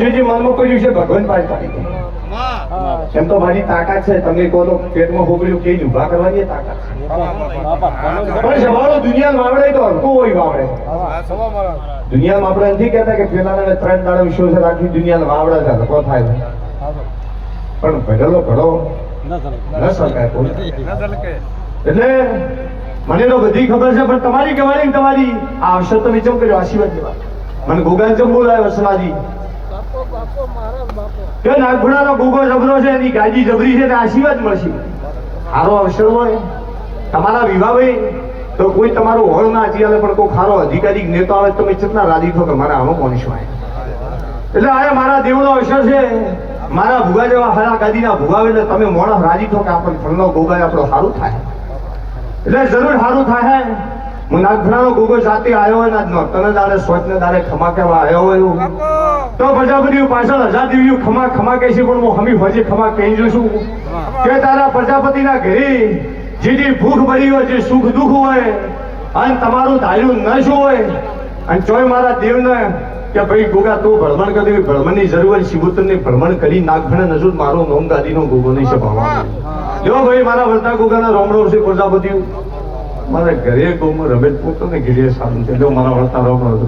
જે મનમાં પડ્યું છે ભગવાન પાસે પાડી દે. એમ તો મારી તાકાત છે, તમે કહો તો પેટમાં હોબળ્યું કે ઊભા કરવાની તાકાત છે. પણ સવાલો દુનિયામાં વાવડે તો હરતું હોય વાવડે. દુનિયામાં આપણે નથી કહેતા કે પેલાના 3 દાડા વિશ્વ છે આખી દુનિયામાં વાવડા છે હરકો થાય છે. પણ ભરેલો ઘડો ન શકાય કોઈ. એટલે મને તો બધી ખબર છે, પણ તમારી કહેવાની તમારી આ અવસર તમે ચમ કર્યો આશીર્વાદ લેવા. મને ગોગાન ચમ બોલાયો વસલાજી કે નાગભણાનો ગોગો જબરો છે, એની ગાજી જબરી છે, આશીર્વાદ મળશે. સારો અવસર હોય તમારા વિવાહ હોય તો કોઈ તમારું હોળ ના ચાલે, પણ કોઈ ખારો અધિકારી નેતા આવે તમે કેટલા રાજી થો કે મારા આમાં મોનીશું આવે. એટલે આ મારા દેવનો અવસર છે. મારા ભુગા જેવા હારા ગાદીના ભુગા એટલે તમે મોણસ રાજી થો કે આપણને ફળનો ગોગા આપણો સારું થાય. એટલે જરૂર સારું થાય. હું નાગભણાનો ગોગો જાતે આવ્યો હોય ને તને દાડે સ્વચ્છને દાડે ખમા કહેવા આવ્યો હોય તો પ્રજાપતિ પાછળ 1000 દેવીઓ ખમા ખમા કહે છે, પણ હું હમી હોજે ખમા કહી દઉં છું કે તારા પ્રજાપતિના ઘરે જે ભૂખ ભરી હોય, જે સુખ દુઃખ હોય, અને તમારું ધાર્યું ન શું હોય, અને ચોય મારા દેવને કે ભાઈ ગોગા તું ભ્રમણ કરી, ભ્રમણની જરૂર શિવોત્તરની ભ્રમણ કરી નાગભણા નજર મારો નોમ ગાદીનો ગોગો નહીં સભાવવાનો. જો ભાઈ મારા વર્તા ગોગાના રોમ રોમ છે પ્રજાપતિ. મારા ઘરે ગોમાં રમેશ પોતો ને ઘેરે સારું છે. જો મારા વર્તા રોમ રોમ